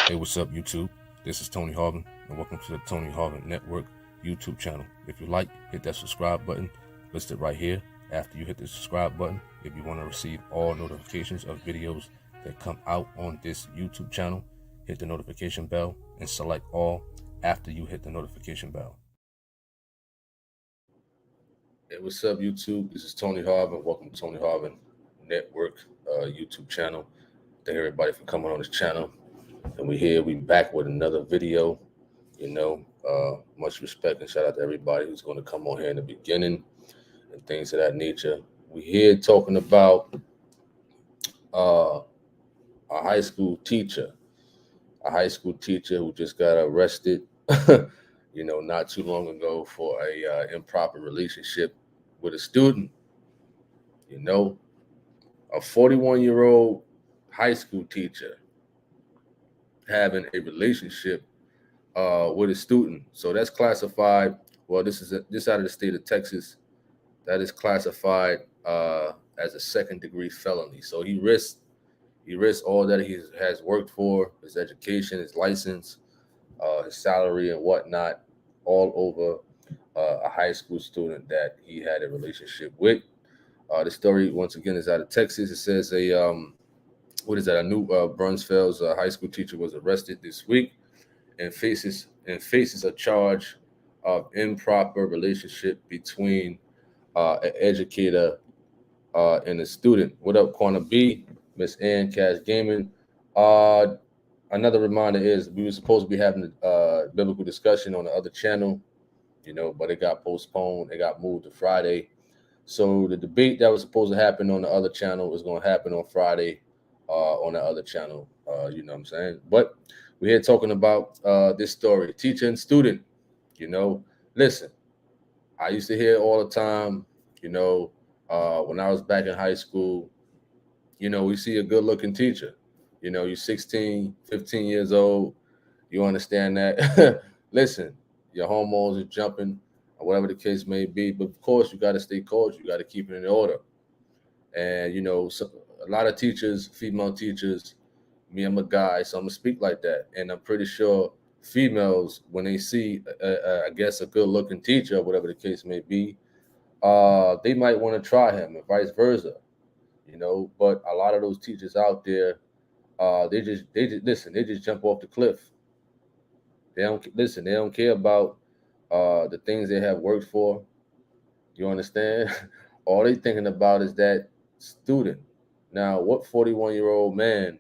Hey, what's up, YouTube? This is Tony Harvin, and welcome to the Tony Harvin Network YouTube channel. If you like, hit that subscribe button listed right here. After you hit the subscribe button, if you want to receive all notifications of videos that come out on this YouTube channel, hit the notification bell and select all after you hit the notification bell. Hey, what's up, YouTube? This is Tony Harvin. Welcome to Tony Harvin Network YouTube channel. Thank everybody for coming on this channel. And we back with another video. Much respect and shout out to everybody who's going to come on here in the beginning and things of that nature. We here talking about a high school teacher, who just got arrested, not too long ago for a improper relationship with a student. A 41-year-old high school teacher having a relationship with a student. So that's classified. Well, this out of the state of Texas. That is classified as a second-degree felony. So he risks all that he has worked for, his education, his license, his salary, and whatnot, all over a high school student that he had a relationship with. The story once again is out of Texas. It says a new Brunsfeld's high school teacher was arrested this week and faces a charge of improper relationship between an educator and a student. What up, Corner B, Miss Ann Cash Gaming? Another reminder is we were supposed to be having a biblical discussion on the other channel, but it got postponed. It got moved to Friday. So the debate that was supposed to happen on the other channel is going to happen on Friday on the other channel. You know what I'm saying? But we're here talking about this story, teacher and student. Listen, I used to hear all the time, when I was back in high school, we see a good looking teacher. You're 16, 15 years old. You understand that. Listen, your hormones are jumping, or whatever the case may be. But of course, you got to stay cordial. You got to keep it in order. And, a lot of teachers, female teachers, me, I'm a guy, so I'm going to speak like that. And I'm pretty sure females, when they see, I guess, a good looking teacher, or whatever the case may be, they might want to try him and vice versa. But a lot of those teachers out there, they just jump off the cliff. They don't listen. They don't care about the things they have worked for. You understand? All they thinking about is that student. Now, what 41-year-old man,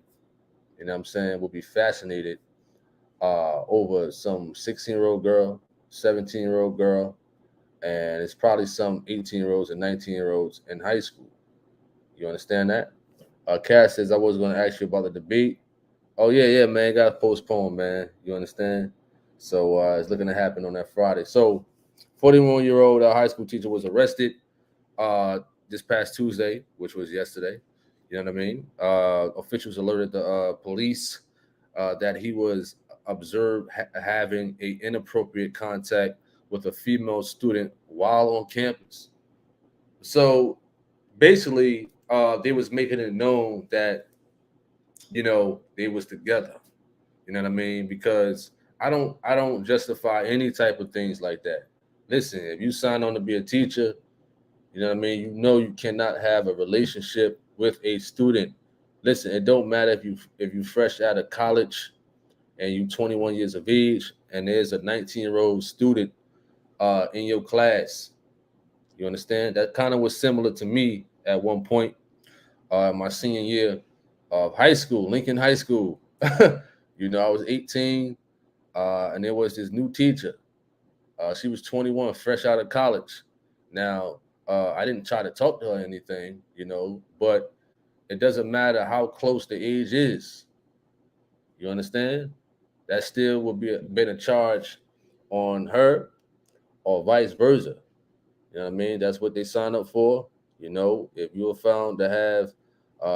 what I'm saying, will be fascinated over some 16-year-old girl, 17-year-old girl, and it's probably some 18-year-olds and 19-year-olds in high school. You understand that? Cass says I was going to ask you about the debate. Oh yeah, man, got postponed, man. You understand? So it's looking to happen on that Friday. So, 41-year-old high school teacher was arrested this past Tuesday, which was yesterday. You know what I mean? Officials alerted the police that he was observed having a inappropriate contact with a female student while on campus. So basically, they was making it known that they was together. You know what I mean? Because I don't justify any type of things like that. Listen, if you sign on to be a teacher, you know what I mean, you cannot have a relationship with a student. Listen, it don't matter if you fresh out of college and you 21 years of age and there's a 19-year-old student in your class. You understand? That kind of was similar to me at one point my senior year of high school, Lincoln High School. I was 18, and there was this new teacher. She was 21, fresh out of college. Now, I didn't try to talk to her or anything, but it doesn't matter how close the age is. You understand? That still would been a charge on her or vice versa. You know what I mean? That's what they sign up for. If you were found to have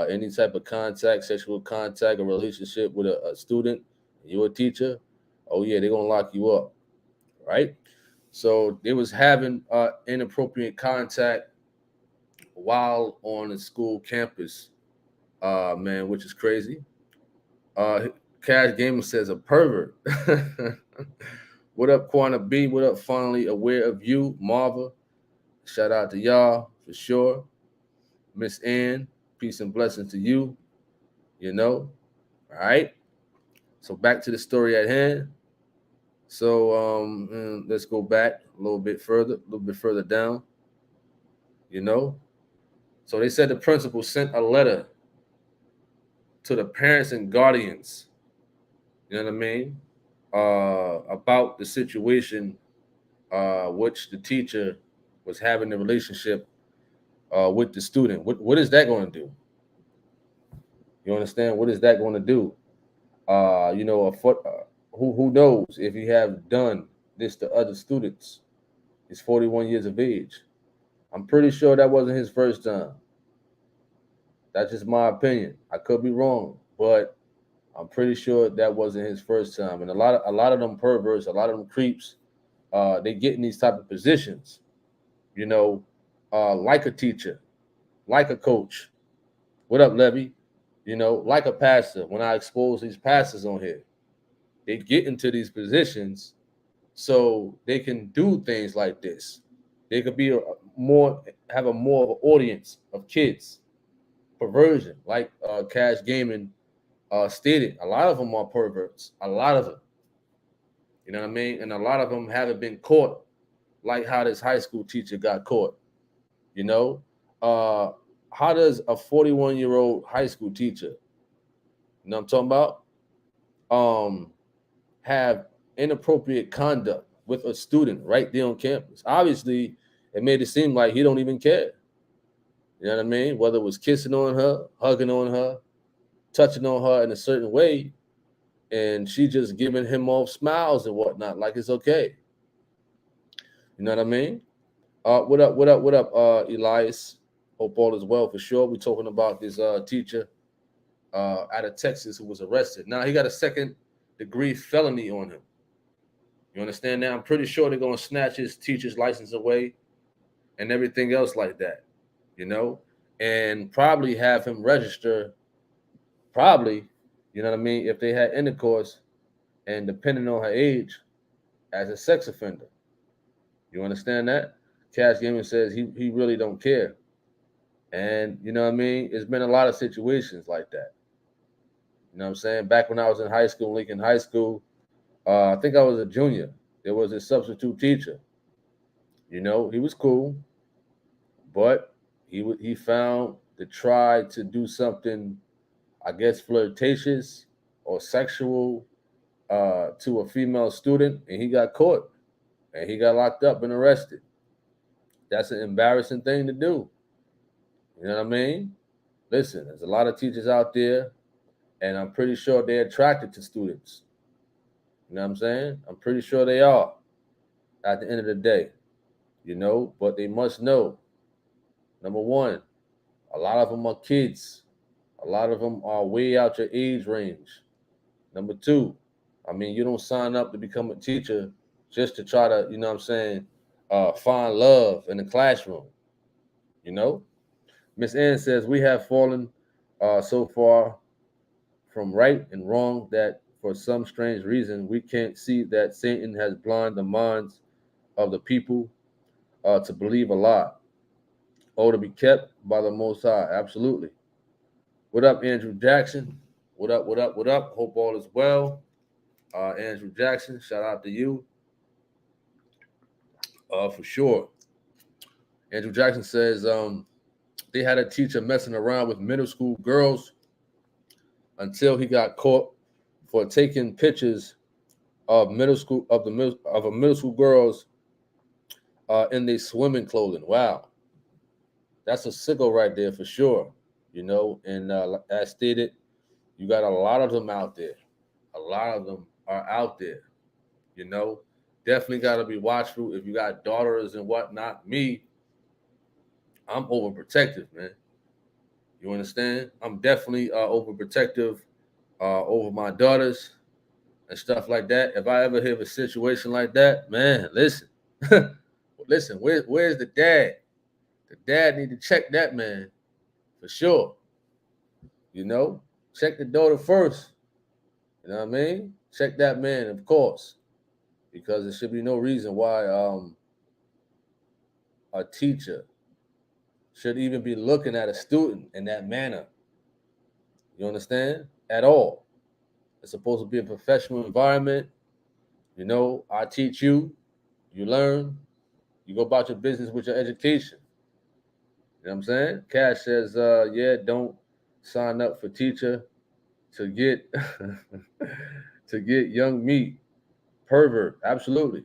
any type of contact, sexual contact, or relationship with a student, you're a teacher, oh yeah, they're gonna lock you up, right? So they was having inappropriate contact while on the school campus, man, which is crazy. Cash Gaming says a pervert. What up, Quanta B? What up, Finally Aware of You, Marva? Shout out to y'all for sure. Miss Ann, peace and blessings to you. You know, all right. So back to the story at hand. So let's go back a little bit further down. You know, so they said the principal sent a letter to the parents and guardians. You know what I mean? About the situation, which the teacher was having a relationship with the student. What is that going to do? You understand? What is that going to do? You know, who knows if he have done this to other students? He's 41 years of age. I'm pretty sure that wasn't his first time. That's just my opinion. I could be wrong, but I'm pretty sure that wasn't his first time. And a lot of them perverts, a lot of them creeps, they get in these type of positions, you know, like a teacher, like a coach. What up, Levy? You know, like a pastor. When I expose these pastors on here, they get into these positions so they can do things like this. They could be have a more of an audience of kids. Perversion, like Cash Gaming stated, a lot of them are perverts. A lot of them. You know what I mean? And a lot of them haven't been caught like how this high school teacher got caught. You know? How does a 41-year-old high school teacher, you know what I'm talking about, have inappropriate conduct with a student right there on campus? Obviously, it made it seem like he don't even care. You know what I mean? Whether it was kissing on her, hugging on her, touching on her in a certain way, and she just giving him off smiles and whatnot, like it's okay. You know what I mean? What up, Elias? Hope all is well for sure. We're talking about this teacher out of Texas who was arrested. Now he got a second-degree felony on him. You understand now? I'm pretty sure they're going to snatch his teacher's license away and everything else like that, you know, and probably have him register, probably, you know what I mean, if they had intercourse and depending on her age, as a sex offender. You understand that? Cash Gaming says he really don't care. And, you know what I mean? It's been a lot of situations like that. You know what I'm saying? Back when I was in high school, Lincoln High School, I think I was a junior. There was a substitute teacher. You know, he was cool, but he found to try to do something, I guess, flirtatious or sexual to a female student, and he got caught, and he got locked up and arrested. That's an embarrassing thing to do. You know what I mean? Listen, there's a lot of teachers out there, and I'm pretty sure they're attracted to students. You know what I'm saying? I'm pretty sure they are at the end of the day, you know, but they must know, number one, a lot of them are kids. A lot of them are way out your age range. Number two, I mean, you don't sign up to become a teacher just to try to, you know what I'm saying, find love in the classroom, you know? Miss Ann says, we have fallen so far from right and wrong that for some strange reason, we can't see that Satan has blinded the minds of the people to believe a lie or to be kept by the Most High. Absolutely. What up, Andrew Jackson? What up, what up, what up? Hope all is well. Andrew Jackson, shout out to you. For sure. Andrew Jackson says they had a teacher messing around with middle school girls until he got caught for taking pictures of a middle school girls in their swimming clothing. Wow, that's a sicko right there for sure. You know, and as stated, you got a lot of them out there. A lot of them are out there. You know, definitely got to be watchful if you got daughters and whatnot. Me, I'm overprotective, man. You understand? I'm definitely overprotective over my daughters and stuff like that. If I ever have a situation like that, man, listen, listen, where's the dad? The dad need to check that, man, for sure. You know, check the daughter first. You know what I mean? Check that man, of course, because there should be no reason why a teacher should even be looking at a student in that manner. You understand? At all. It's supposed to be a professional environment. You know, I teach you, you learn, you go about your business with your education. You know what I'm saying? Cash says, yeah, don't sign up for teacher to get to get young meat. Pervert. Absolutely.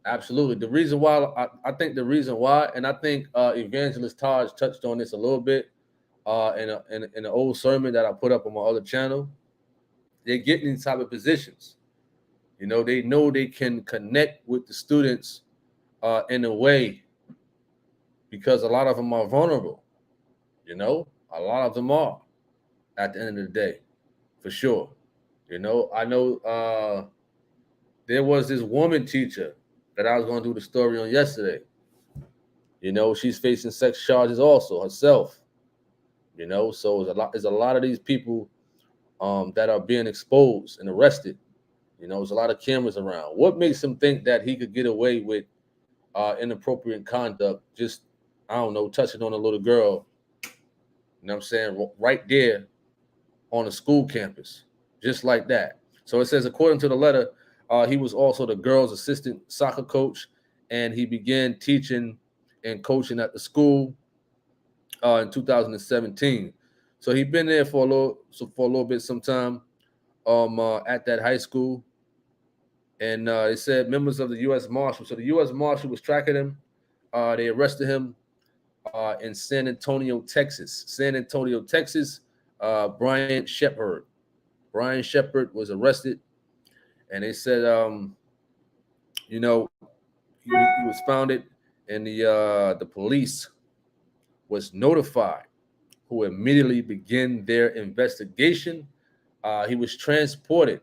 Absolutely. The reason why I think the reason why, and I think Evangelist Taj touched on this a little bit in an old sermon that I put up on my other channel. They're getting these type of positions. You know they can connect with the students in a way because a lot of them are vulnerable. You know, a lot of them are at the end of the day, for sure. You know, I know there was this woman teacher that I was going to do the story on yesterday. You know, she's facing sex charges also herself. You know, so there's a lot of these people that are being exposed and arrested. You know, there's a lot of cameras around. What makes him think that he could get away with inappropriate conduct? Just I don't know, touching on a little girl. You know what I'm saying? Right there on a school campus, just like that. So it says, according to the letter, he was also the girls' assistant soccer coach, and he began teaching and coaching at the school in 2017. So he'd been there for a little bit, sometime at that high school, and it said members of the U.S. Marshal. So the U.S. Marshal was tracking him. They arrested him in San Antonio, Texas. San Antonio, Texas. Bryant Shephard. Bryant Shephard was arrested, and they said, you know, he was founded, and the police was notified, who immediately began their investigation. He was transported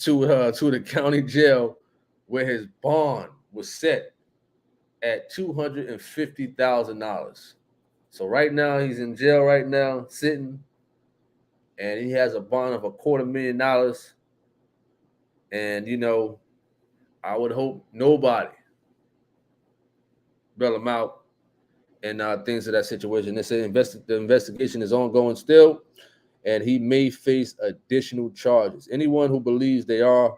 to the county jail, where his bond was set at $250,000. So right now he's in jail right now, sitting, and he has a bond of $250,000. And you know, I would hope nobody bail him out and things of that situation. They say the investigation is ongoing still, and he may face additional charges. Anyone who believes they are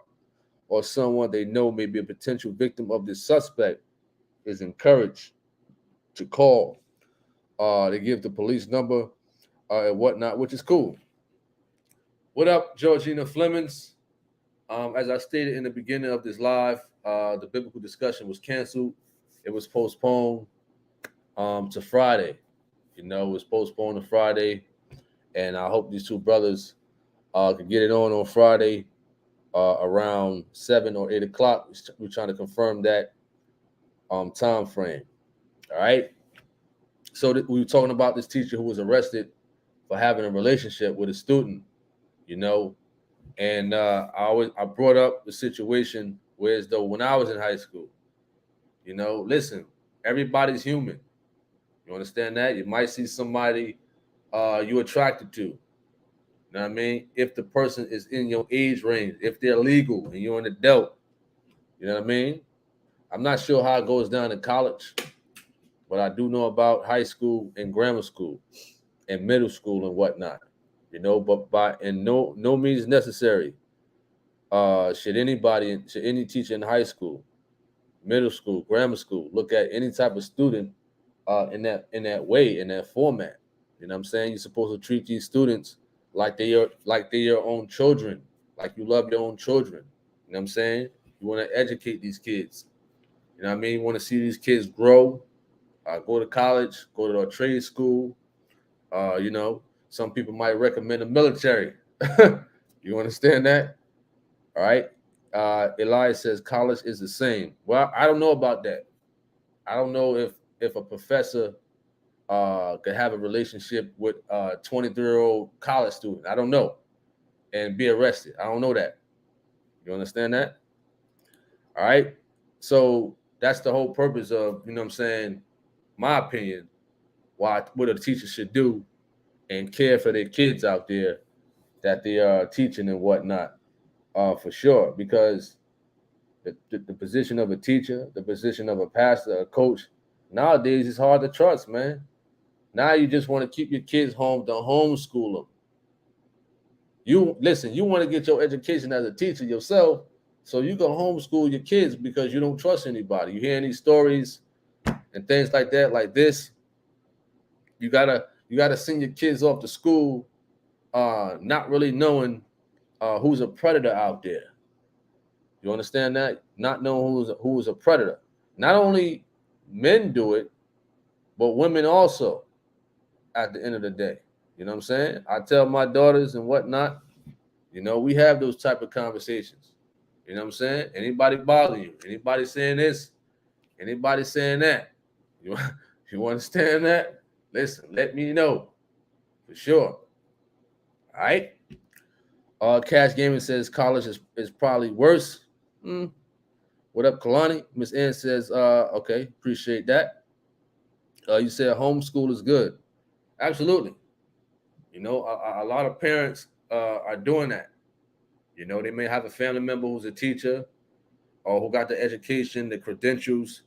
or someone they know may be a potential victim of this suspect is encouraged to call. They give the police number and whatnot, which is cool. What up, Georgina Flemings? As I stated in the beginning of this live, the biblical discussion was canceled. It was postponed to Friday. You know, it was postponed to Friday, and I hope these two brothers can get it on Friday around 7 or 8 o'clock. We're trying to confirm that time frame. All right. So we were talking about this teacher who was arrested for having a relationship with a student. You know, and I brought up the situation where as though when I was in high school, you know, listen, everybody's human. You understand that? You might see somebody you're attracted to. You know what I mean? If the person is in your age range, if they're legal and you're an adult, you know what I mean? I'm not sure how it goes down in college, but I do know about high school and grammar school and middle school and whatnot. You know, but by and no means necessary should any teacher in high school, middle school, grammar school look at any type of student in that way, in that format. You know what I'm saying? You're supposed to treat these students like they're your own children, like you love your own children. You know what I'm saying? You want to educate these kids. You know what I mean? You want to see these kids grow, go to college, go to a trade school. You know, some people might recommend the military. You understand that? All right. Elias says college is the same. Well, I don't know about that. I don't know if a professor could have a relationship with a 23-year-old college student. I don't know, and be arrested. I don't know that. You understand that? All right. So that's the whole purpose of, you know what I'm saying, my opinion, what a teacher should do and care for their kids out there that they are teaching and whatnot, for sure. Because the position of a teacher, the position of a pastor, a coach, nowadays it's hard to trust, man. Now you just want to keep your kids home to homeschool them. You listen, you want to get your education as a teacher yourself, so you can homeschool your kids because you don't trust anybody. You hear any stories and things like that, like this, you gotta send your kids off to school, not really knowing who's a predator out there. You understand that? Not knowing who's a predator. Not only men do it, but women also. At the end of the day, you know what I'm saying? I tell my daughters and whatnot. We have those type of conversations. You know what I'm saying? Anybody bother you? Anybody saying this? Anybody saying that? You you understand that? Listen, let me know for sure. All right. Cash Gaming says college is probably worse. What up, Kalani? Miss Ann says, okay, appreciate that. You said homeschool is good. Absolutely. A lot of parents are doing that. They may have a family member who's a teacher or who got the education, the credentials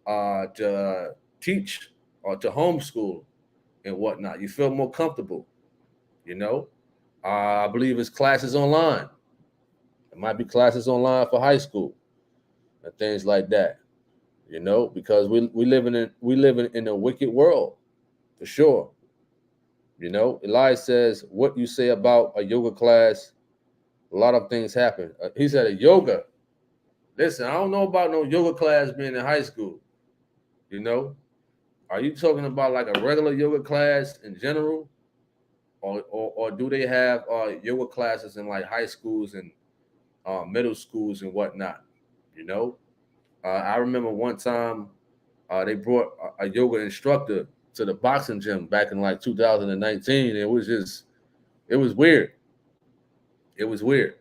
to teach or to homeschool and whatnot. You feel more comfortable. I believe it's classes online. It might be classes online for high school and things like that. Because we living in a wicked world for sure. Elias says, what you say about a yoga class, a lot of things happen. He said a yoga. Listen, I don't know about no yoga class being in high school. Are you talking about like a regular yoga class in general? Or do they have yoga classes in like high schools and middle schools and whatnot? I remember one time they brought a yoga instructor to the boxing gym back in like 2019. It was weird. It was weird.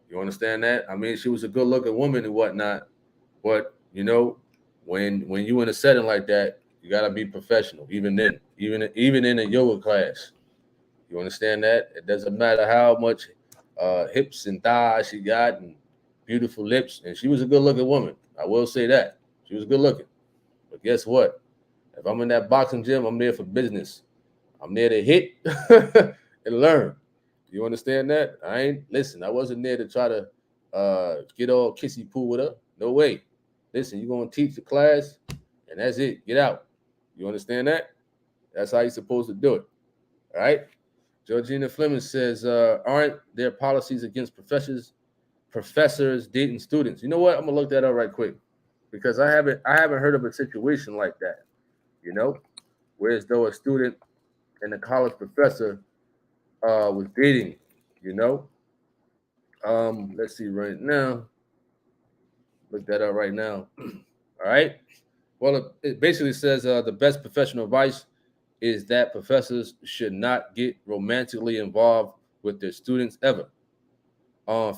You understand that? I mean, she was a good looking woman and whatnot, but when you in a setting like that, you gotta be professional. Even then, even in a yoga class, you understand that? It doesn't matter how much hips and thighs she got and beautiful lips, and she was a good looking woman. I will say that she was good looking. But guess what? If I'm in that boxing gym, I'm there for business. I'm there to hit and learn. You understand that? I wasn't there to try to get all kissy poo with her. No way. Listen, you're going to teach the class, and that's it. Get out. You understand that? That's how you're supposed to do it. All right? Georgina Fleming says, aren't there policies against professors dating students? You know what? I'm going to look that up right quick because I haven't heard of a situation like that, whereas though a student and a college professor was dating, let's see right now. Look that up right now. All right. Well, it basically says the best professional advice is that professors should not get romantically involved with their students ever.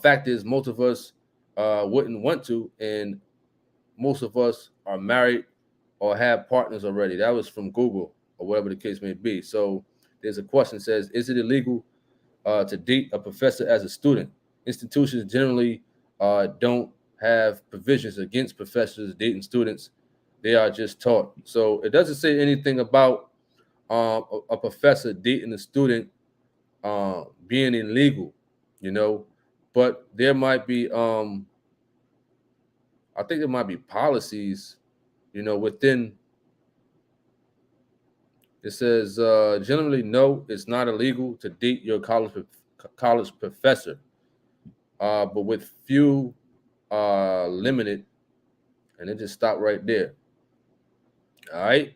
Fact is, most of us wouldn't want to, and most of us are married or have partners already. That was from Google or whatever the case may be. So there's a question that says, is it illegal to date a professor as a student? Institutions generally don't have provisions against professors dating students. They are just taught. So it doesn't say anything about a professor dating a student being illegal, but there might be, I think there might be policies, within. It says, generally, no, it's not illegal to date your college professor, but with few limited, and it just stopped right there. All right.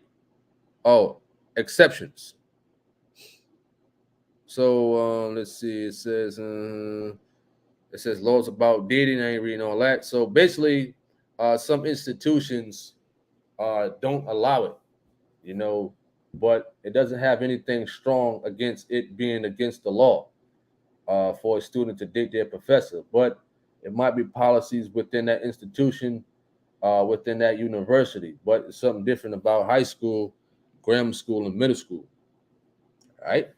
Oh, exceptions. So let's see. It says laws about dating. I ain't reading all that. So basically, some institutions don't allow it, but it doesn't have anything strong against it being against the law for a student to date their professor. But it might be policies within that institution, within that university. But it's something different about high school, grammar school, and middle school. All right.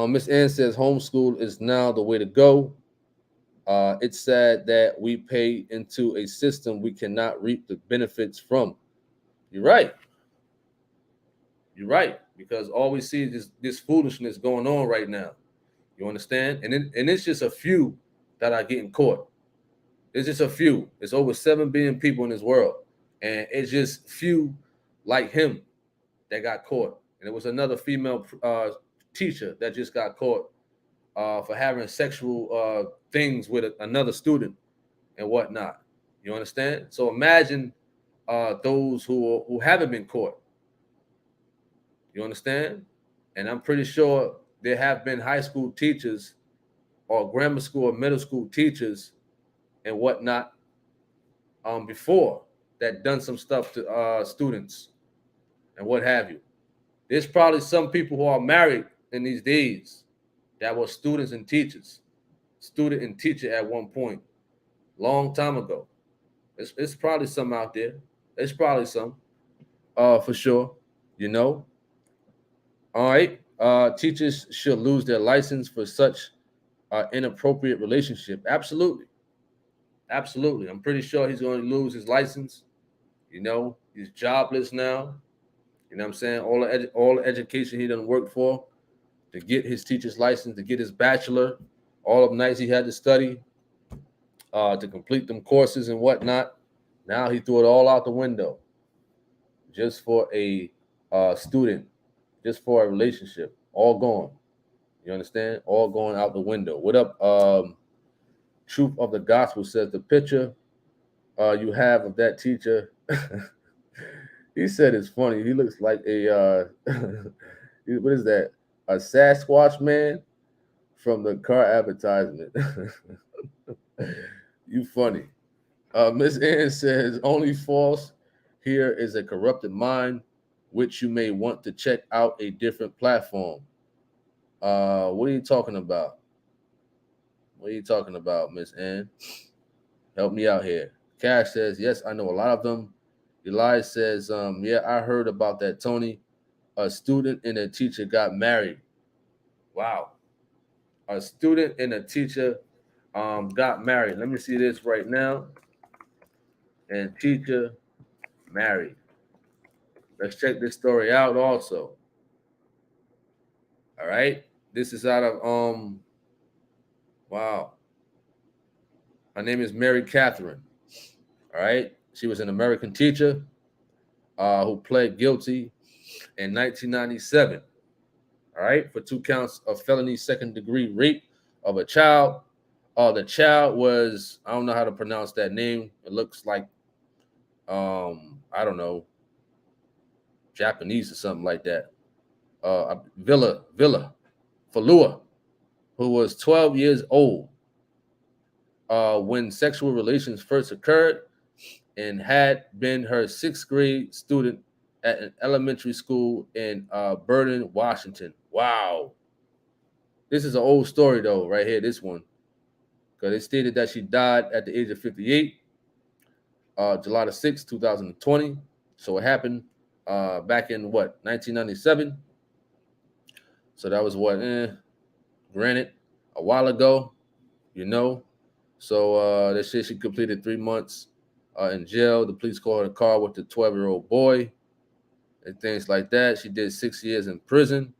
Miss Ann says homeschool is now the way to go. It's sad that we pay into a system we cannot reap the benefits from. You're right. You're right. Because all we see is this foolishness going on right now. You understand? And it's just a few that are getting caught. It's just a few. It's over 7 billion people in this world. And it's just few like him that got caught. And it was another female teacher that just got caught for having sexual things with another student and whatnot. You understand? So imagine those who haven't been caught. You understand? And I'm pretty sure there have been high school teachers or grammar school or middle school teachers and whatnot before that done some stuff to students and what have you. There's probably some people who are married in these days that were students and teachers, student and teacher at one point, long time ago. It's probably some out there. It's probably some, for sure. You know. All right. Teachers should lose their license for such inappropriate relationship. Absolutely. Absolutely. I'm pretty sure he's going to lose his license. You know, he's jobless now. You know what I'm saying? All the education he done worked for to get his teacher's license, to get his bachelor, all of nights he had to study, to complete them courses and whatnot. Now he threw it all out the window just for a student, just for a relationship. All gone. You understand? All going out the window. What up? Truth of the Gospel says the picture you have of that teacher. He said it's funny. He looks like a what is that? A Sasquatch man from the car advertisement. You funny. Miss Ann says only false here is a corrupted mind, which you may want to check out a different platform. What are you talking about? What are you talking about, Miss Ann? Help me out here. Cash says, yes, I know a lot of them. Elias says, yeah, I heard about that, Tony. A student and a teacher got married. Wow. A student and a teacher got married. Let me see this right now. And teacher married. Let's check this story out also. All right. This is out of wow. Her name is Mary Catherine. All right. She was an American teacher who pled guilty in 1997. All right, for 2 counts of felony second-degree rape of a child. The child was, I don't know how to pronounce that name. It looks like, I don't know, Japanese or something like that. Falua, who was 12 years old when sexual relations first occurred and had been her 6th grade student at an elementary school in Burton, Washington. Wow. This is an old story, though, right here, this one. Because it stated that she died at the age of 58, July the 6th, 2020. So it happened back in, 1997? So that was granted, a while ago, you know. So they said she completed 3 months in jail. The police called her car with the 12-year-old boy and things like that. She did 6 years in prison.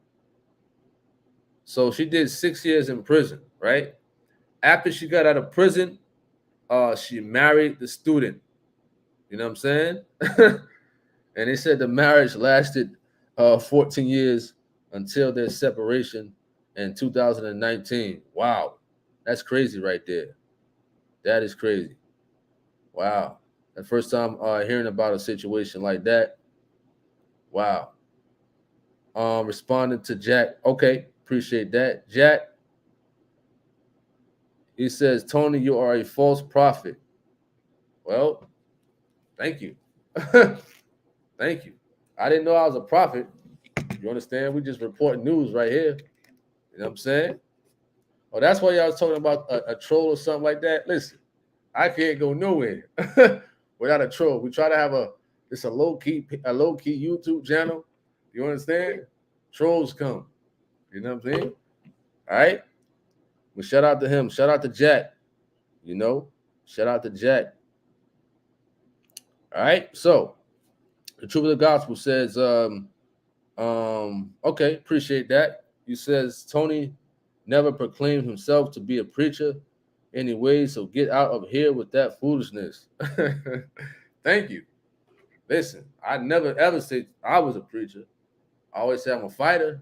So she did 6 years in prison, right? After she got out of prison, she married the student. You know what I'm saying? And they said the marriage lasted 14 years until their separation in 2019. Wow. That's crazy right there. That is crazy. Wow. The first time hearing about a situation like that. Wow. Responding to Jack. Okay. Appreciate that. Jack, he says, Tony, you are a false prophet. Well, thank you. Thank you. I didn't know I was a prophet. You understand? We just report news right here. You know what I'm saying? Oh, that's why y'all was talking about a troll or something like that. Listen, I can't go nowhere without a troll. We try to have a low key YouTube channel. You understand? Trolls come. You know what I'm saying? All right. But shout out to him. Shout out to Jack. You know, shout out to Jack. All right. So the truth of the gospel says, okay, appreciate that. He says Tony never proclaimed himself to be a preacher anyway, so get out of here with that foolishness. Thank you. Listen, I never ever said I was a preacher. I always say I'm a fighter.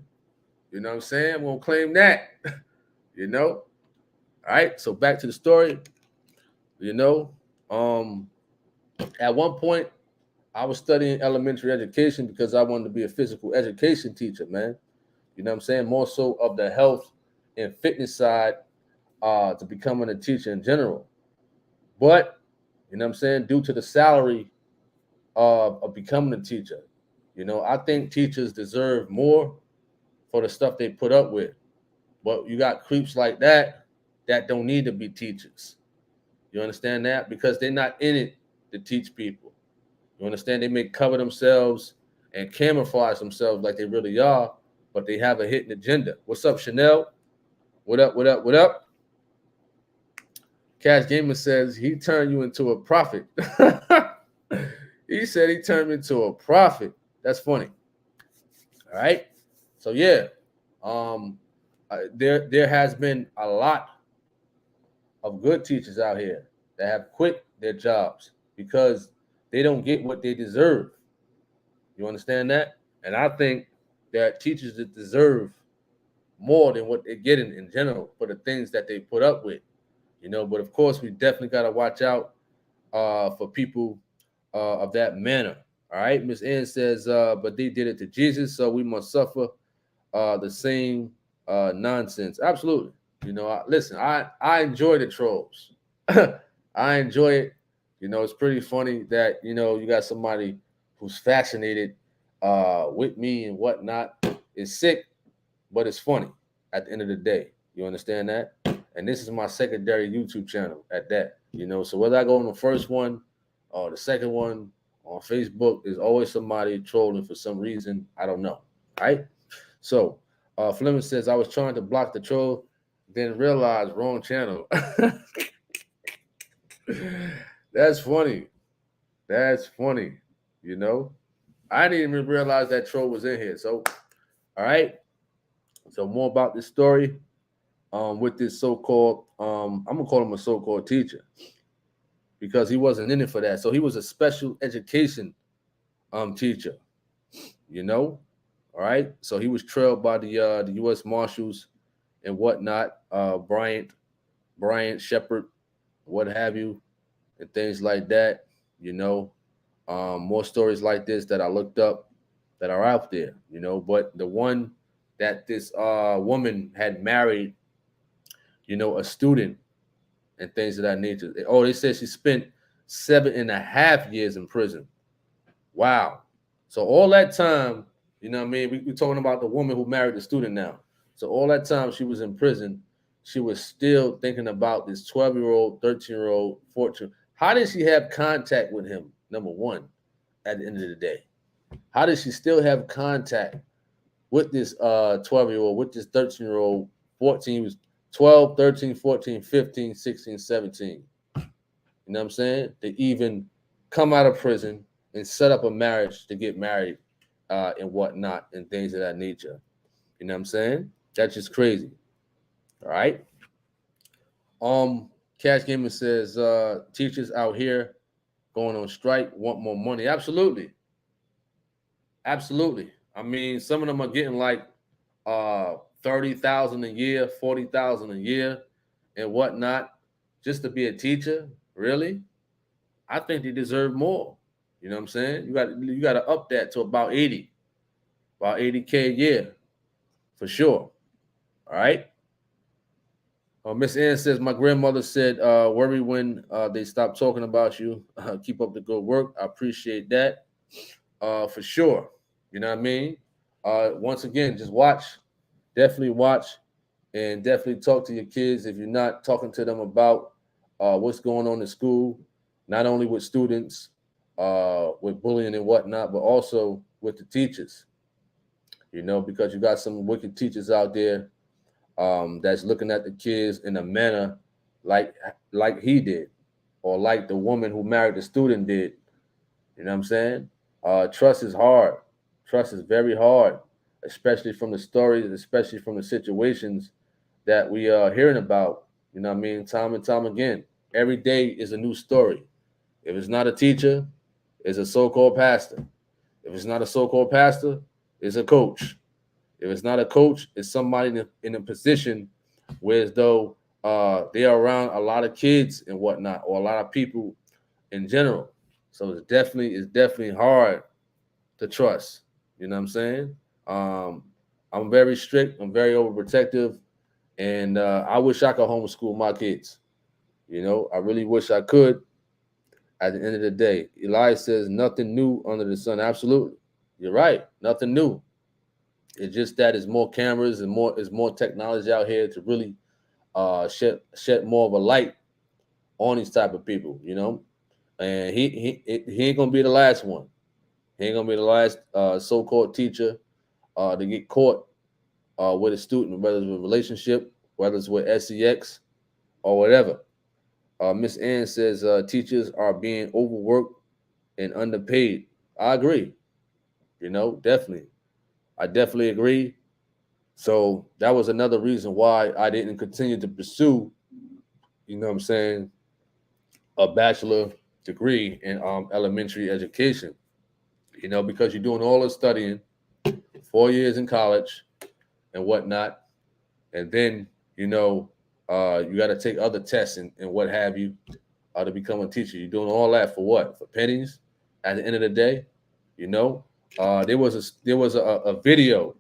You know what I'm saying? I'm gonna claim that. you know. All right. So back to the story. You know, at one point I was studying elementary education because I wanted to be a physical education teacher, man. You know what I'm saying? More so of the health and fitness side to becoming a teacher in general. But, you know what I'm saying, due to the salary of becoming a teacher, I think teachers deserve more for the stuff they put up with. But you got creeps like that don't need to be teachers. You understand that? Because they're not in it to teach people. You understand? They may cover themselves and camouflage themselves like they really are, but they have a hidden agenda. What's up, Chanel? What up, what up, what up? Cash Gamer says he turned you into a prophet. He said he turned me into a prophet. That's funny. All right. So yeah, there has been a lot of good teachers out here that have quit their jobs because they don't get what they deserve. You understand that? And I think that teachers that deserve more than what they're getting in general for the things that they put up with. But of course, we definitely got to watch out for people of that manner. All right. Miss Ann says, but they did it to Jesus, so we must suffer the same nonsense. Absolutely. Listen, I enjoy the trolls. I enjoy it. It's pretty funny that, you got somebody who's fascinated with me and whatnot. It's sick, but it's funny at the end of the day. You understand that? And this is my secondary YouTube channel at that. So whether I go on the first one or the second one on Facebook, there's always somebody trolling for some reason. I don't know. All right. So Fleming says, I was trying to block the troll, then realized wrong channel. That's funny. That's funny. I didn't even realize that troll was in here. So, all right. So more about this story with this so-called, I'm going to call him a so-called teacher because he wasn't in it for that. So he was a special education teacher, All right. So he was trailed by the U.S. Marshals and whatnot, Bryant Shephard, what have you, and things like that. More stories like this that I looked up that are out there. But the one that this woman had married, a student and things of that nature. Oh, they said she spent 7.5 years in prison. Wow. So all that time, what I mean? We're talking about the woman who married the student now. So all that time she was in prison, she was still thinking about this 12-year-old, 13-year-old, 14. How did she have contact with him, number one, at the end of the day? How did she still have contact with this 12-year-old, with this 13-year-old, 14, was 12, 13, 14, 15, 16, 17? You know what I'm saying? To even come out of prison and set up a marriage to get married and whatnot and things of that nature. You know what I'm saying? That's just crazy. All right. Cash Gamer says teachers out here going on strike want more money. Absolutely. Absolutely. I mean, some of them are getting like 30,000 a year, 40,000 a year, and whatnot, just to be a teacher. Really? I think they deserve more. You know what I'm saying? You got to up that to about 80K a year, for sure. All right. Miss Ann says, my grandmother said, worry when they stop talking about you. Keep up the good work. I appreciate that for sure. You know what I mean? Once again, just definitely watch, and definitely talk to your kids if you're not talking to them about what's going on in school, not only with students, with bullying and whatnot, but also with the teachers, because you got some wicked teachers out there that's looking at the kids in a manner like like he did, or like the woman who married the student did. You know what I'm saying? Trust is hard. Trust is very hard, especially from the stories, especially from the situations that we are hearing about. You know what I mean? Time and time again. Every day is a new story. If it's not a teacher, it's a so-called pastor. If it's not a so-called pastor, it's a coach. If it's not a coach, it's somebody in a position where as though they are around a lot of kids and whatnot, or a lot of people in general. So it's definitely hard to trust. You know what I'm saying? Um, I'm very strict. I'm very overprotective, and I wish I could homeschool my kids. You know, I really wish I could. At the end of the day, Elias says nothing new under the sun. Absolutely, you're right. Nothing new. It's just that it's more cameras and more technology out here to really shed more of a light on these type of people. You know, and he ain't gonna be the last one. He ain't gonna be the last so-called teacher to get caught with a student, whether it's a relationship, whether it's with sex or whatever. Miss Ann says teachers are being overworked and underpaid. I agree. You know, definitely. I definitely agree. So that was another reason why I didn't continue to pursue, you know what I'm saying, a bachelor degree in elementary education. You know, because you're doing all the studying, 4 years in college and whatnot, and then you got to take other tests and what have you to become a teacher. You're doing all that for what? For pennies? At the end of the day, you know, there was a video.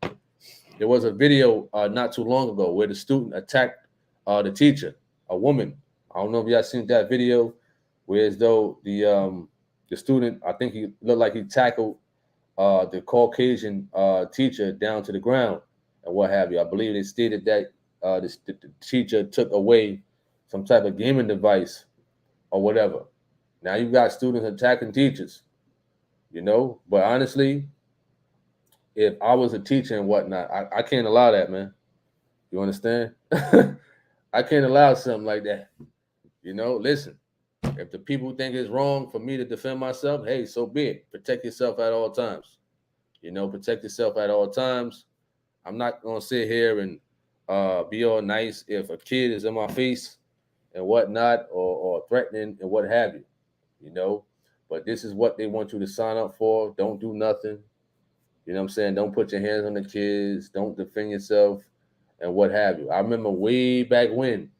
There was a video not too long ago where the student attacked the teacher, a woman. I don't know if y'all seen that video, where as though the student, I think he looked like he tackled the Caucasian teacher down to the ground and what have you. I believe they stated that the teacher took away some type of gaming device or whatever. Now you've got students attacking teachers, you know. But honestly, if I was a teacher and whatnot, I can't allow that, man. You understand? I can't allow something like that. You know, listen, if the people think it's wrong for me to defend myself, hey, so be it. Protect yourself at all times. You know, protect yourself at all times. I'm not gonna sit here and be all nice if a kid is in my face and whatnot, or threatening and what have you. You know, but this is what they want you to sign up for. Don't do nothing. You know what I'm saying? Don't put your hands on the kids. Don't defend yourself and what have you. I remember way back when,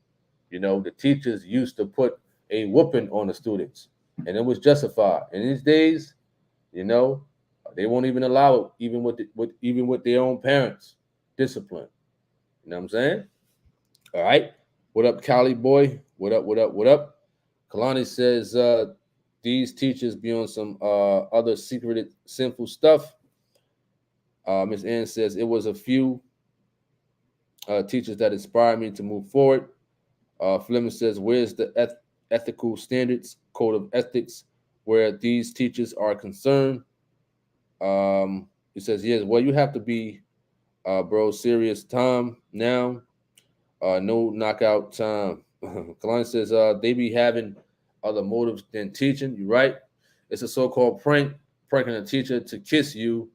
you know, the teachers used to put a whooping on the students, and it was justified. And these days, you know, they won't even allow it, even with their own parents. Discipline. You know what I'm saying? All right. What up, Cali boy? What up? What up? What up? Kalani says these teachers be on some other secreted sinful stuff. Miss Ann says it was a few teachers that inspired me to move forward. Fleming says, where's the ethical standards, code of ethics, where these teachers are concerned? He says, yes, well, you have to be, bro, serious time now. No knockout time. Kalani says, they be having other motives than teaching. You're right. It's a so-called pranking a teacher to kiss you.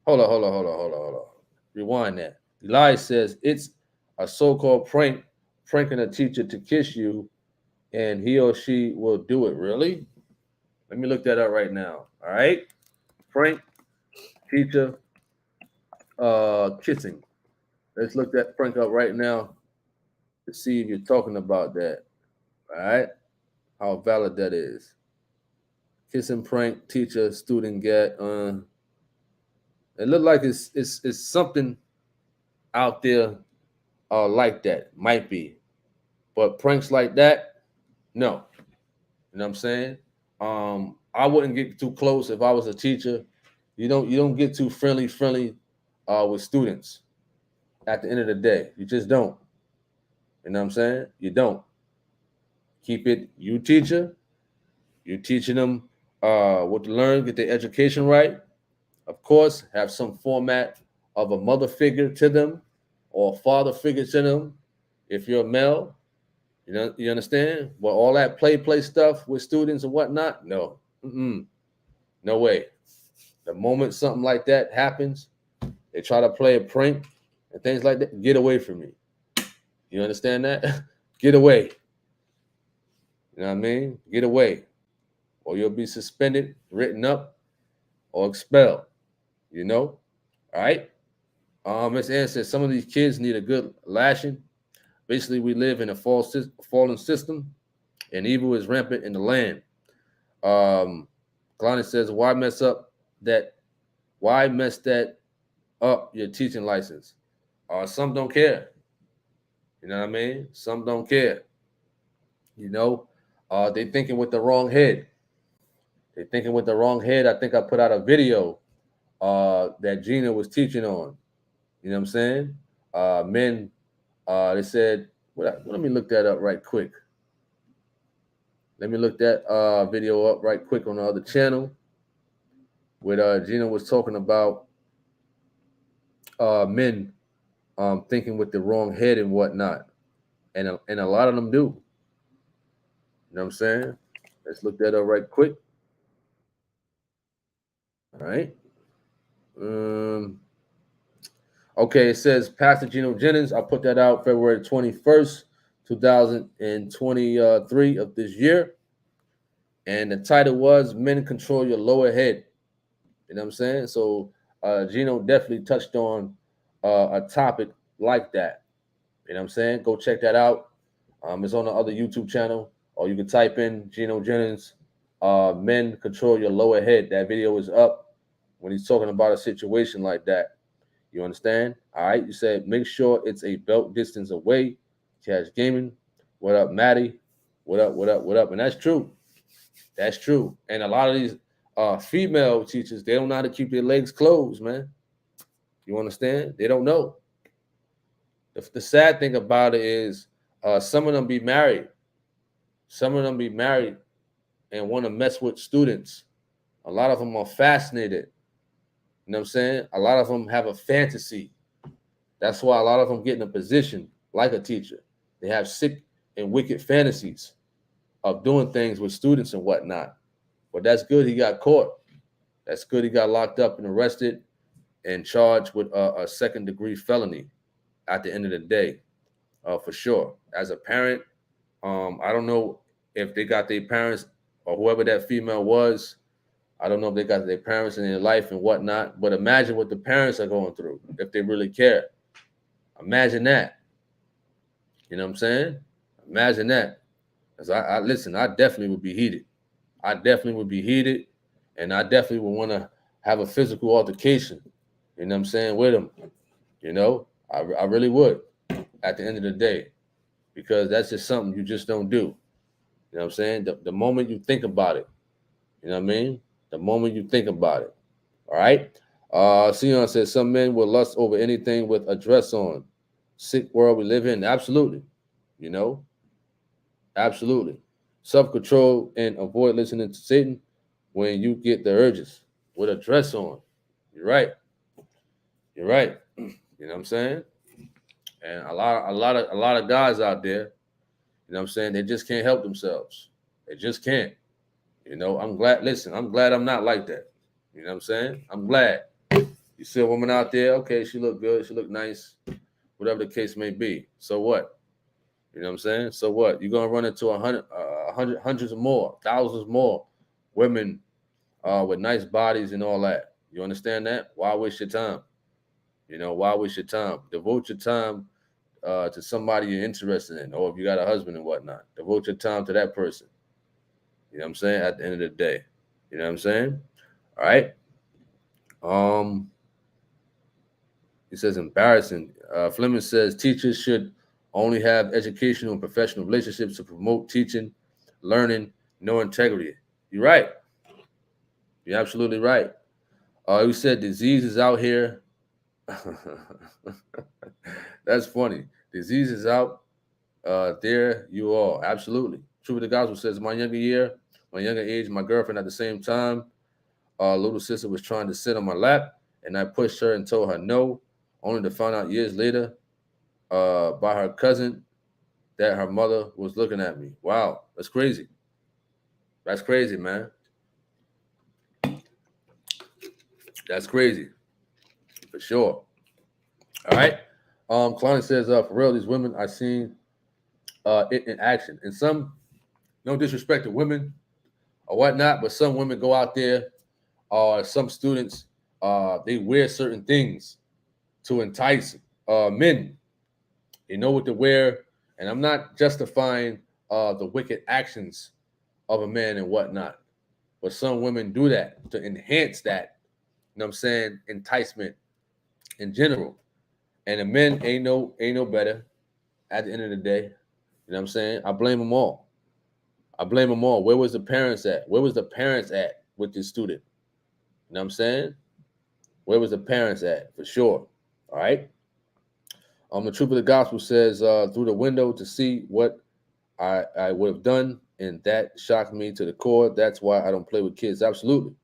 Hold on. Rewind that. Elias says it's a so-called pranking a teacher to kiss you, and he or she will do it. Really? Let me look that up right now. All right. Prank teacher kissing. Let's look that prank up right now to see if you're talking about that. All right. How valid that is. Kissing prank teacher student get. It looked like it's something out there like that. Might be. But pranks like that, no. You know what I'm saying? I wouldn't get too close if I was a teacher. You don't get too friendly with students at the end of the day. You just don't. You know what I'm saying? You don't. Keep it you teacher. You're teaching them what to learn, get their education right. Of course, have some format of a mother figure to them or father figure to them. If you're a male, you understand? Well, all that play stuff with students and whatnot, no, no way. The moment something like that happens, they try to play a prank and things like that. Get away from me. You understand that? Get away. You know what I mean? Get away, or you'll be suspended, written up, or expelled. You know? All right. Ms. Ann says some of these kids need a good lashing. Basically, we live in a fallen system, and evil is rampant in the land. Kalani says, why mess that up your teaching license? Some don't care. You know what I mean? Some don't care. They thinking with the wrong head. They thinking with the wrong head. I think I put out a video that Gina was teaching on. You know what I'm saying? Men, they said, let me look that up right quick. Let me look that video up right quick on the other channel. Where Gina was talking about men thinking with the wrong head and whatnot. And a lot of them do. You know what I'm saying? Let's look that up right quick. All right. Okay, it says Pastor Gino Jennings. I put that out February 21st, 2023 of this year. And the title was Men Control Your Lower Head. You know what I'm saying? So Gino definitely touched on a topic like that. You know what I'm saying? Go check that out. It's on the other YouTube channel. Or you can type in Gino Jennings, Men Control Your Lower Head. That video is up when he's talking about a situation like that. You understand? All right. You said make sure it's a belt distance away. Cash Gaming. What up, Maddie? What up? And that's true. That's true. And a lot of these female teachers, they don't know how to keep their legs closed, man. You understand? They don't know. The sad thing about it is some of them be married. Some of them be married and want to mess with students. A lot of them are fascinated. You know what I'm saying? A lot of them have a fantasy. That's why a lot of them get in a position like a teacher. They have sick and wicked fantasies of doing things with students and whatnot. But that's good he got caught. That's good he got locked up and arrested and charged with a second-degree felony at the end of the day, for sure. As a parent, I don't know if they got their parents or whoever that female was. I don't know if they got their parents in their life and whatnot, but imagine what the parents are going through if they really care. Imagine that. You know what I'm saying? Imagine that. Because I listen, I definitely would be heated. I definitely would be heated, and I definitely would want to have a physical altercation. You know what I'm saying? With them. You know, I really would at the end of the day, because that's just something you just don't do. You know what I'm saying? The moment you think about it, you know what I mean? The moment you think about it. All right. Sion says some men will lust over anything with a dress on. Sick world we live in. Absolutely. You know, absolutely. Self-control and avoid listening to Satan when you get the urges with a dress on. You're right. You're right. You know what I'm saying? And a lot of guys out there, you know what I'm saying, they just can't help themselves. They just can't. You know, I'm glad I'm not like that. You know what I'm saying? I'm glad. You see a woman out there, okay, she look good, she look nice, whatever the case may be. So what? You know what I'm saying? So what? You're gonna run into hundreds of more, thousands more women with nice bodies and all that. You understand that? Why waste your time? You know, why waste your time? Devote your time to somebody you're interested in, or if you got a husband and whatnot, devote your time to that person. You know what I'm saying? At the end of the day. You know what I'm saying? All right. He says embarrassing. Fleming says teachers should only have educational and professional relationships to promote teaching, learning, no integrity. You're right. You're absolutely right. He said disease is out here. That's funny. Disease is out there. You are. Absolutely. Truth of the gospel says my younger age, my girlfriend at the same time, little sister was trying to sit on my lap, and I pushed her and told her no, only to find out years later by her cousin that her mother was looking at me. Wow, that's crazy. That's crazy, man. That's crazy for sure. All right. Kalani says, for real, these women I seen it in action. And some, no disrespect to women or whatnot, but some women go out there, or some students, they wear certain things to entice men. They know what to wear, and I'm not justifying the wicked actions of a man and whatnot, but some women do that to enhance that. You know what I'm saying? Enticement in general, and the men ain't no better. At the end of the day, you know what I'm saying? I blame them all. I blame them all. Where was the parents at? Where was the parents at with this student? You know what I'm saying? Where was the parents at? For sure. All right. The truth of the gospel says, through the window to see what I would have done, and that shocked me to the core. That's why I don't play with kids. Absolutely.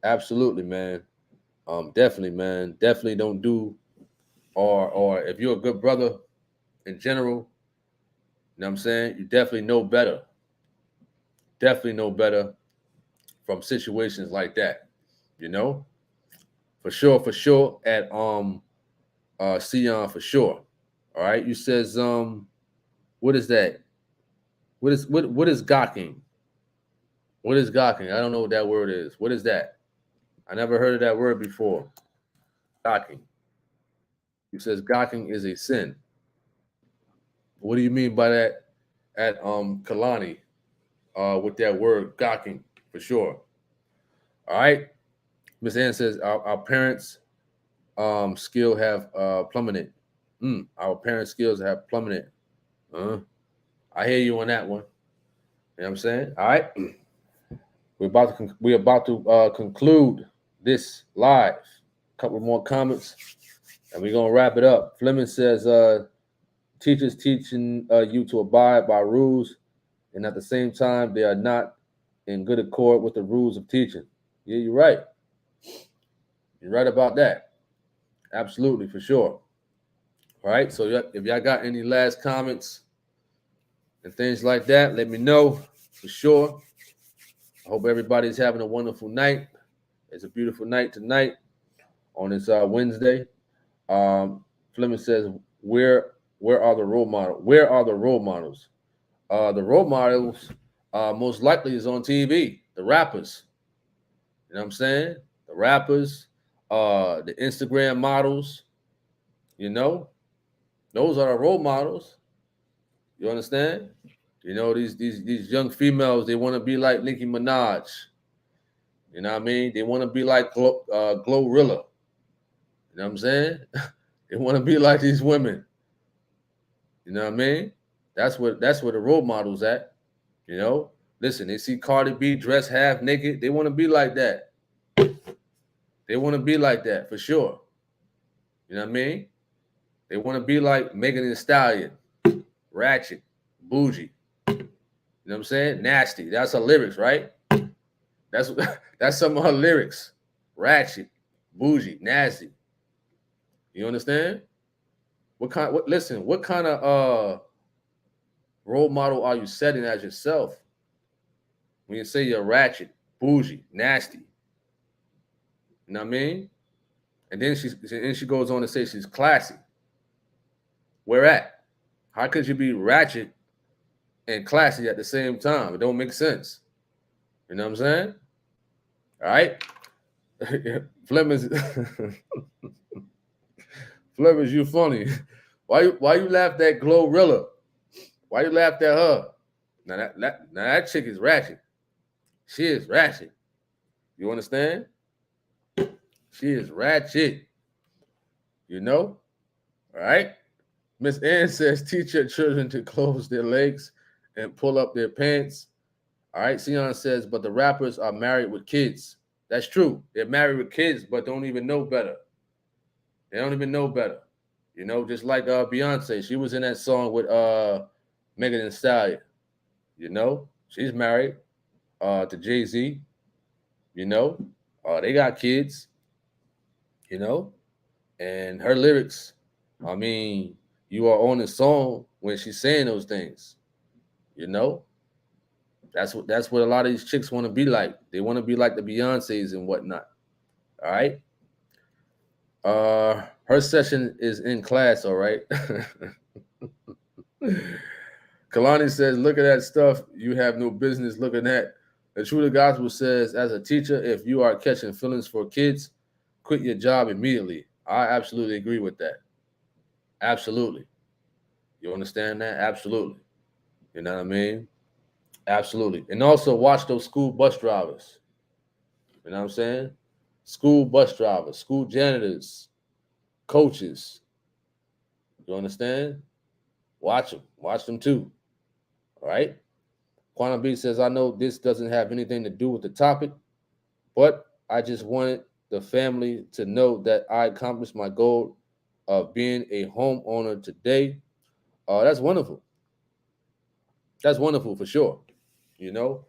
Absolutely, man. Definitely, man. Definitely don't do, or if you're a good brother in general, you know what I'm saying? You definitely know better. Definitely know better from situations like that. You know? For sure. At Sion for sure. All right. You says what is that? What is gawking? What is gawking? I don't know what that word is. What is that? I never heard of that word before. Gawking. He says gawking is a sin. What do you mean by that at Kalani? With that word gawking for sure. All right. Miss Ann says our parents skill have plummeted. Our parents' skills have plummeted. I hear you on that one. You know what I'm saying? All right. We're about to conclude this live. A couple more comments, and we're gonna wrap it up. Fleming says, teachers teaching you to abide by rules, and at the same time, they are not in good accord with the rules of teaching. Yeah, you're right. You're right about that. Absolutely, for sure. All right. So if y'all got any last comments and things like that, let me know for sure. I hope everybody's having a wonderful night. It's a beautiful night tonight on this Wednesday. Fleming says, where are the role models? Where are the role models? The role models most likely is on TV. The rappers. You know what I'm saying? The rappers, the Instagram models. You know, those are the role models. You understand? You know, these young females, they want to be like Nicki Minaj. You know what I mean? They want to be like Glorilla. You know what I'm saying? They want to be like these women. You know what I mean? That's where the role models at. You know? Listen, they see Cardi B dressed half naked. They want to be like that. They want to be like that for sure. You know what I mean? They want to be like Megan Thee Stallion, ratchet, bougie. You know what I'm saying? Nasty. That's her lyrics, right? That's that's some of her lyrics. Ratchet, bougie, nasty. You understand? What kind of role model are you setting as yourself when you say you're ratchet, bougie, nasty? You know what I mean? And then she goes on to say she's classy. Where at? How could you be ratchet and classy at the same time? It don't make sense. You know what I'm saying? All right. Flemings, Flemings, you funny. Why you laughed at Glorilla? Why you laughed at her? Now that chick is ratchet. She is ratchet. You understand? She is ratchet. You know? All right. Miss Ann says, teach your children to close their legs and pull up their pants. All right. Sion says, but the rappers are married with kids. That's true. They're married with kids, but don't even know better. They don't even know better. You know, just like Beyonce. She was in that song with Megan Thee Stallion. You know, she's married to Jay-Z. You know, they got kids. You know, and her lyrics I mean, you are on the song when she's saying those things. You know, that's what a lot of these chicks want to be like. They want to be like the Beyoncés and whatnot. All right. Her session is in class. All right. Kalani says, "Look at that stuff you have no business looking at." The truth of the gospel says, as a teacher, if you are catching feelings for kids, quit your job immediately. I absolutely agree with that. Absolutely. You understand that? Absolutely. You know what I mean? Absolutely. And also watch those school bus drivers. You know what I'm saying? School bus drivers, school janitors, coaches. You understand? Watch them. Watch them too. All right. Quantum B says, I know this doesn't have anything to do with the topic, but I just wanted the family to know that I accomplished my goal of being a homeowner today. That's wonderful. That's wonderful for sure. You know,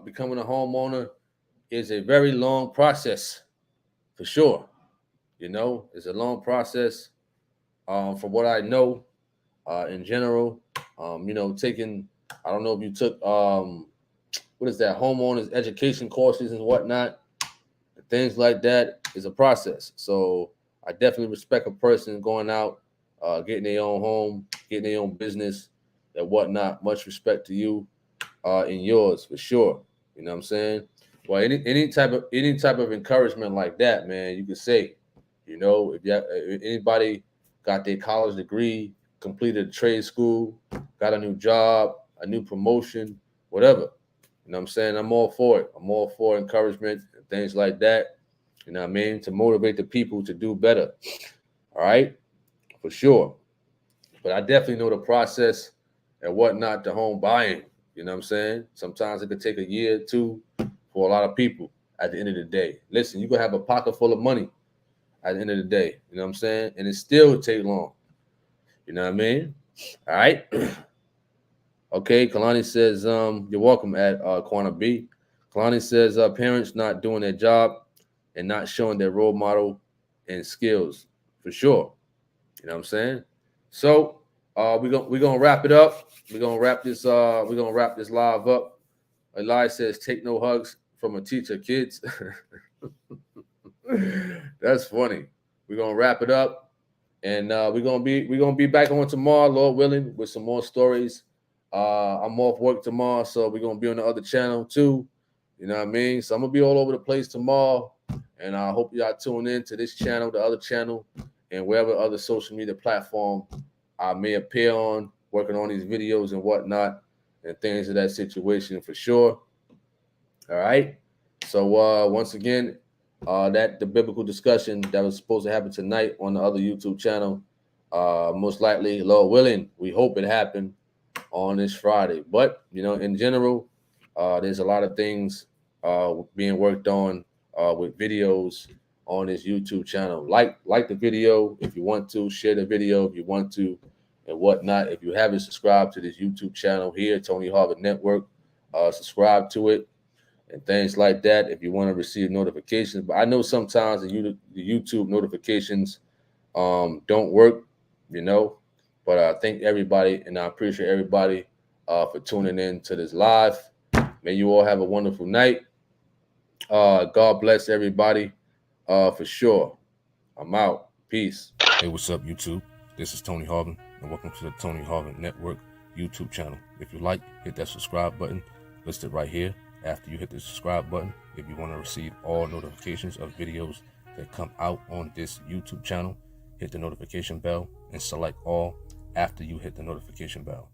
becoming a homeowner is a very long process for sure. You know, it's a long process. From what I know, in general, you know, taking, I don't know if you took, what is that, homeowners education courses and whatnot, things like that is a process. So I definitely respect a person going out, getting their own home, getting their own business and whatnot. Much respect to you and yours for sure. You know what I'm saying? Well, any type of encouragement like that, man, you could say, you know, if anybody got their college degree, completed a trade school, got a new job, a new promotion, whatever. You know what I'm saying? I'm all for it. I'm all for encouragement and things like that. You know what I mean? To motivate the people to do better. All right? For sure. But I definitely know the process and whatnot to home buying. You know what I'm saying? Sometimes it could take a year or two for a lot of people at the end of the day. Listen, you can have a pocket full of money at the end of the day. You know what I'm saying? And it still take long. You know what I mean? All right. Okay, Kalani says, you're welcome at Quantum B. Kalani says, parents not doing their job and not showing their role model and skills for sure. You know what I'm saying? So we're gonna wrap it up. We're gonna wrap this live up. Eli says, take no hugs from a teacher, kids. That's funny. We're gonna wrap it up. And we're gonna be back on tomorrow, Lord willing, with some more stories. I'm off work tomorrow, so we're gonna be on the other channel too. You know what I mean? So I'm gonna be all over the place tomorrow, and I hope y'all tune in to this channel, the other channel, and wherever other social media platform I may appear on, working on these videos and whatnot, and things of that situation for sure. All right. So once again, that the biblical discussion that was supposed to happen tonight on the other YouTube channel, most likely, Lord willing, we hope it happened on this Friday. But you know, in general, there's a lot of things being worked on with videos on this YouTube channel. Like the video if you want to, share the video if you want to, and whatnot. If you haven't subscribed to this YouTube channel here, Tony Harvin Network, subscribe to it. And things like that if you want to receive notifications. But I know sometimes the YouTube notifications don't work, you know. But I thank everybody, and I appreciate everybody for tuning in to this live. May you all have a wonderful night. God bless everybody for sure. I'm out. Peace. Hey, what's up, YouTube? This is Tony Harvin, and welcome to the Tony Harvin Network YouTube channel. If you like, hit that subscribe button listed right here. After you hit the subscribe button, if you want to receive all notifications of videos that come out on this YouTube channel, hit the notification bell and select all after you hit the notification bell.